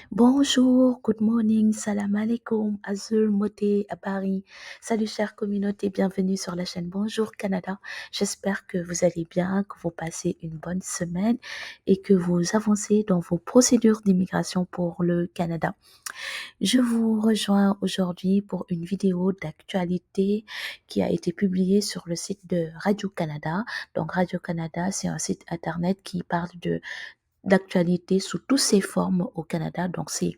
Bonjour, good morning, salam alaikum, Azul, Moté, à Paris. Salut chère communauté, bienvenue sur la chaîne Bonjour Canada. J'espère que vous allez bien, que vous passez une bonne semaine et que vous avancez dans vos procédures d'immigration pour le Canada. Je vous rejoins aujourd'hui pour une vidéo d'actualité qui a été publiée sur le site de Radio-Canada. Donc Radio-Canada, c'est un site internet qui parle d'actualité sous toutes ses formes au Canada. Donc, c'est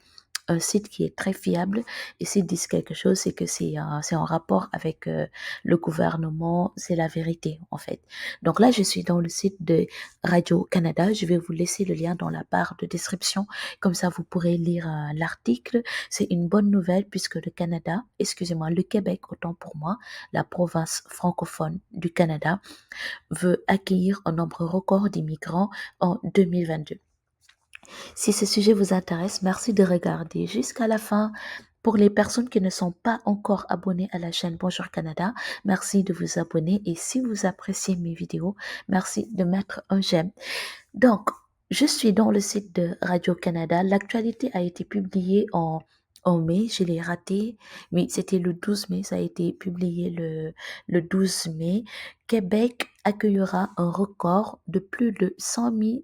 un site qui est très fiable. Et s'ils disent quelque chose, c'est que c'est en rapport avec le gouvernement. C'est la vérité, en fait. Donc là, je suis dans le site de Radio-Canada. Je vais vous laisser le lien dans la barre de description. Comme ça, vous pourrez lire l'article. C'est une bonne nouvelle puisque le Canada, excusez-moi, le Québec, autant pour moi, la province francophone du Canada, veut accueillir un nombre record d'immigrants en 2022. Si ce sujet vous intéresse, merci de regarder jusqu'à la fin. Pour les personnes qui ne sont pas encore abonnées à la chaîne Bonjour Canada, merci de vous abonner et si vous appréciez mes vidéos, merci de mettre un j'aime. Donc, je suis dans le site de Radio-Canada. L'actualité a été publiée en mai. Je l'ai raté. Oui, c'était le 12 mai. Ça a été publié le 12 mai. Québec accueillera un record de plus de 100 000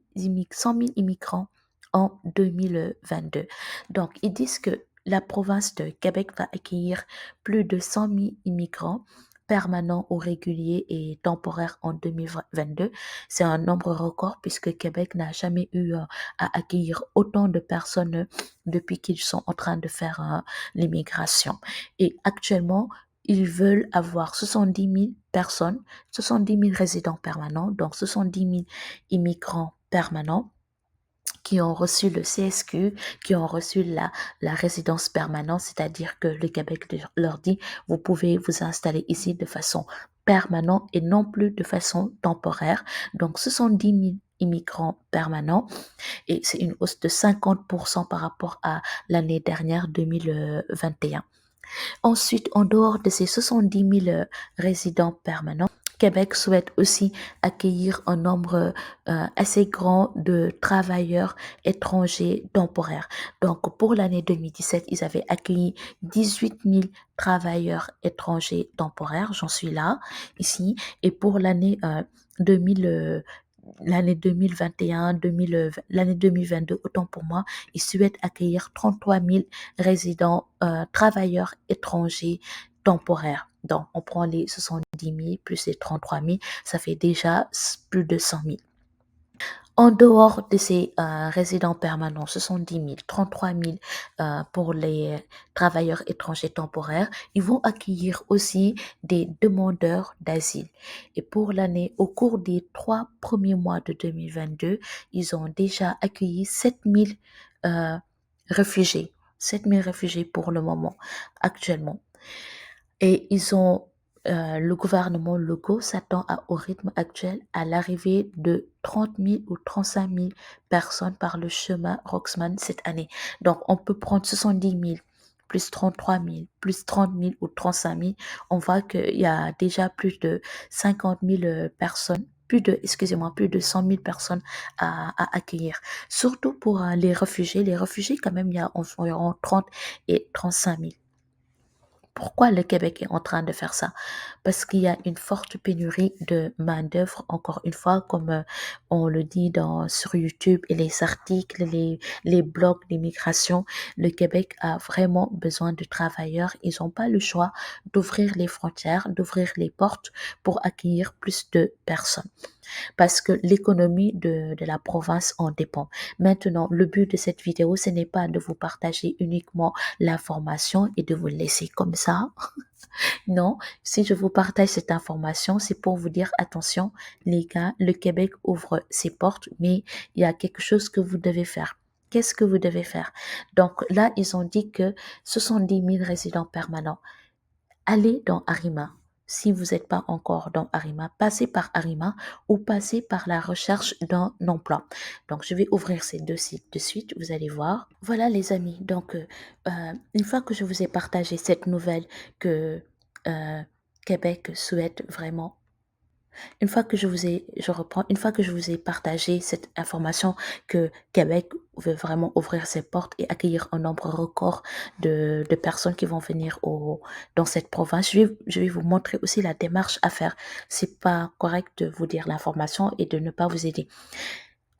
immigrants en 2022. Donc, ils disent que la province de Québec va accueillir plus de 100 000 immigrants permanents ou réguliers et temporaires en 2022. C'est un nombre record puisque Québec n'a jamais eu à accueillir autant de personnes depuis qu'ils sont en train de faire l'immigration. Et actuellement, ils veulent avoir 70 000 personnes, 70 000 résidents permanents, donc 70 000 immigrants permanents qui ont reçu le CSQ, qui ont reçu la résidence permanente, c'est-à-dire que le Québec leur dit, vous pouvez vous installer ici de façon permanente et non plus de façon temporaire. Donc, ce sont 10 000 immigrants permanents et c'est une hausse de 50% par rapport à l'année dernière, 2021. Ensuite, en dehors de ces 70 000 résidents permanents, Québec souhaite aussi accueillir un nombre assez grand de travailleurs étrangers temporaires. Donc, pour l'année 2017, ils avaient accueilli 18 000 travailleurs étrangers temporaires. J'en suis là, ici. Et pour l'année 2000, l'année 2021, l'année 2022, autant pour moi, ils souhaitent accueillir 33 000 résidents, travailleurs étrangers temporaires. Donc, on prend les 70 000 plus les 33 000, ça fait déjà plus de 100 000. En dehors de ces résidents permanents, 70 000, 33 000 pour les travailleurs étrangers temporaires, ils vont accueillir aussi des demandeurs d'asile. Et pour l'année, au cours des 3 premiers mois de 2022, ils ont déjà accueilli 7 000 euh, réfugiés. 7 000 réfugiés pour le moment, actuellement. Et le gouvernement local s'attend au rythme actuel à l'arrivée de 30 000 ou 35 000 personnes par le chemin Roxman cette année. Donc, on peut prendre 70 000 plus 33 000 plus 30 000 ou 35 000. On voit qu'il y a déjà plus de 50 000 personnes plus de 100 000 personnes à accueillir. Surtout pour les réfugiés. Les réfugiés, quand même, il y a environ 30 et 35 000. Pourquoi le Québec est en train de faire ça? Parce qu'il y a une forte pénurie de main-d'œuvre, encore une fois, comme on le dit sur YouTube et les articles, les blogs d'immigration. Le Québec a vraiment besoin de travailleurs. Ils n'ont pas le choix d'ouvrir les frontières, d'ouvrir les portes pour accueillir plus de personnes parce que l'économie de la province en dépend. Maintenant, le but de cette vidéo, ce n'est pas de vous partager uniquement l'information et de vous laisser comme ça. Non, si je vous partage cette information, c'est pour vous dire attention, les gars, le Québec ouvre ses portes, mais il y a quelque chose que vous devez faire. Qu'est-ce que vous devez faire? Donc là, ils ont dit que 70 000 résidents permanents. Allez dans Arima. Si vous n'êtes pas encore dans Arima, passez par Arima ou passez par la recherche d'un emploi. Donc, je vais ouvrir ces deux sites de suite. Vous allez voir. Voilà, les amis. Donc, une fois que je vous ai partagé cette nouvelle que Québec souhaite vraiment Une fois que je reprends, une fois que je vous ai partagé cette information que Québec veut vraiment ouvrir ses portes et accueillir un nombre record de personnes qui vont venir dans cette province, je vais vous montrer aussi la démarche à faire. C'est pas correct de vous dire l'information et de ne pas vous aider.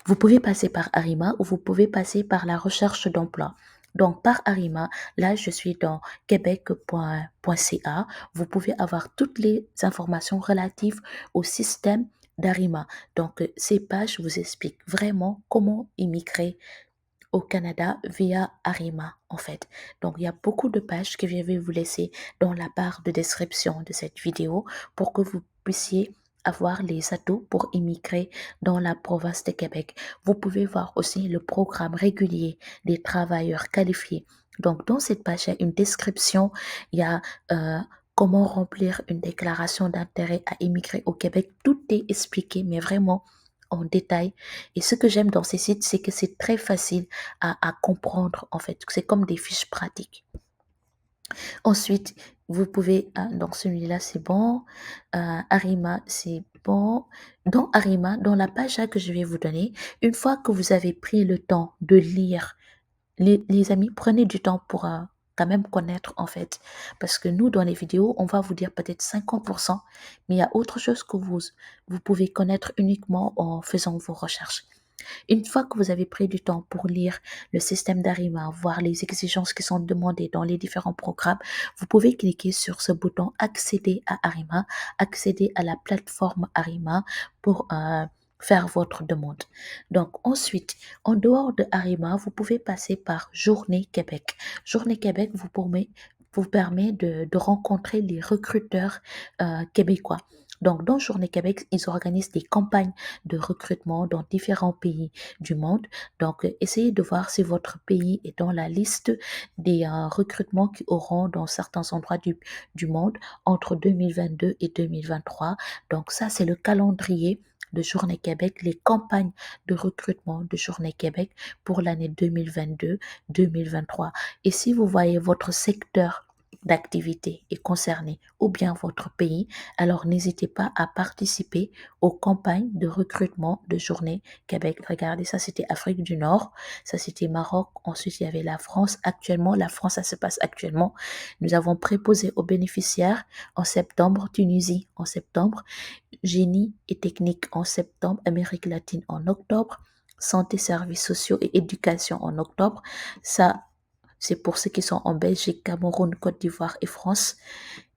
Vous pouvez passer par Arima ou vous pouvez passer par la recherche d'emploi. Donc, par Arima, là, je suis dans québec.ca. Vous pouvez avoir toutes les informations relatives au système d'Arima. Donc, ces pages vous expliquent vraiment comment immigrer au Canada via Arima, en fait. Donc, il y a beaucoup de pages que je vais vous laisser dans la barre de description de cette vidéo pour que vous puissiez avoir les atouts pour immigrer dans la province de Québec. Vous pouvez voir aussi le programme régulier des travailleurs qualifiés. Donc, dans cette page, il y a une description, il y a comment remplir une déclaration d'intérêt à immigrer au Québec. Tout est expliqué, mais vraiment en détail. Et ce que j'aime dans ces sites, c'est que c'est très facile à comprendre, en fait. C'est comme des fiches pratiques. Ensuite, vous pouvez, donc celui-là, c'est bon. Arima, c'est bon. Dans Arima, dans la page là que je vais vous donner, une fois que vous avez pris le temps de lire, les amis, prenez du temps pour quand même connaître, en fait. Parce que nous, dans les vidéos, on va vous dire peut-être 50%, mais il y a autre chose que vous pouvez connaître uniquement en faisant vos recherches. Une fois que vous avez pris du temps pour lire le système d'Arima, voir les exigences qui sont demandées dans les différents programmes, vous pouvez cliquer sur ce bouton accéder à Arima, accéder à la plateforme Arima pour faire votre demande. Donc ensuite, en dehors de Arima, vous pouvez passer par Journée Québec. Journée Québec vous permet de rencontrer les recruteurs québécois. Donc, dans Journée Québec, ils organisent des campagnes de recrutement dans différents pays du monde. Donc, essayez de voir si votre pays est dans la liste des recrutements qui auront dans certains endroits du monde entre 2022 et 2023. Donc, ça, c'est le calendrier de Journée Québec, les campagnes de recrutement de Journée Québec pour l'année 2022-2023. Et si vous voyez votre secteur d'activité est concerné ou bien votre pays, alors n'hésitez pas à participer aux campagnes de recrutement de Journée Québec. Regardez, ça c'était Afrique du Nord, ça c'était Maroc, ensuite il y avait la France. Actuellement, la France, ça se passe actuellement. Nous avons préposé aux bénéficiaires en septembre, Tunisie en septembre, génie et technique en septembre, Amérique latine en octobre, santé, services sociaux et éducation en octobre. Ça, c'est pour ceux qui sont en Belgique, Cameroun, Côte d'Ivoire et France.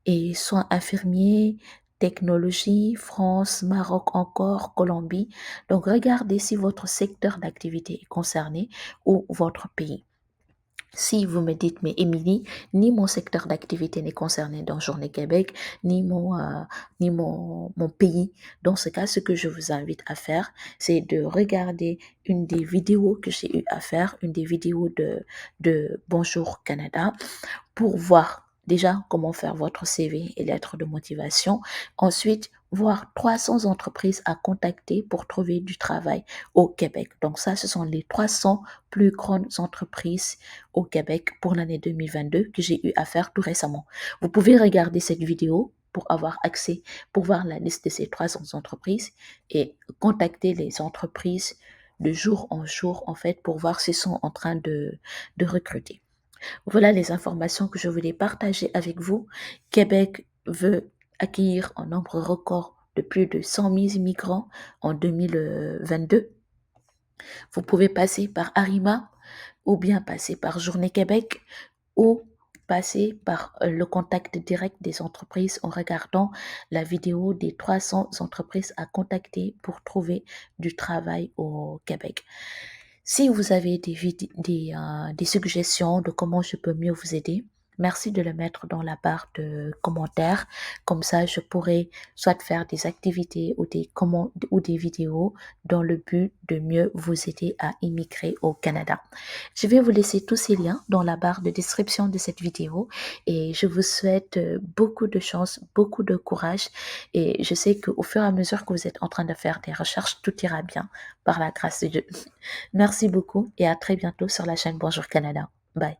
Et soins infirmiers, technologie, France, Maroc encore, Colombie. Donc, regardez si votre secteur d'activité est concerné ou votre pays. Si vous me dites, mais Émilie, ni mon secteur d'activité n'est concerné dans Journée Québec, ni mon pays. Dans ce cas, ce que je vous invite à faire, c'est de regarder une des vidéos que j'ai eu à faire, une des vidéos de Bonjour Canada, pour voir déjà comment faire votre CV et lettre de motivation. Ensuite, voir 300 entreprises à contacter pour trouver du travail au Québec. Donc ça, ce sont les 300 plus grandes entreprises au Québec pour l'année 2022 que j'ai eu à faire tout récemment. Vous pouvez regarder cette vidéo pour avoir accès, pour voir la liste de ces 300 entreprises et contacter les entreprises de jour en jour, en fait, pour voir s'ils sont en train de recruter. Voilà les informations que je voulais partager avec vous. Québec veut accueillir un nombre record de plus de 100 000 immigrants en 2022. Vous pouvez passer par Arima ou bien passer par Journée Québec ou passer par le contact direct des entreprises en regardant la vidéo des 300 entreprises à contacter pour trouver du travail au Québec. Si vous avez des suggestions de comment je peux mieux vous aider, merci de le mettre dans la barre de commentaires. Comme ça, je pourrai soit faire des activités ou des vidéos dans le but de mieux vous aider à immigrer au Canada. Je vais vous laisser tous ces liens dans la barre de description de cette vidéo et je vous souhaite beaucoup de chance, beaucoup de courage et je sais qu'au fur et à mesure que vous êtes en train de faire des recherches, tout ira bien par la grâce de Dieu. Merci beaucoup et à très bientôt sur la chaîne Bonjour Canada. Bye.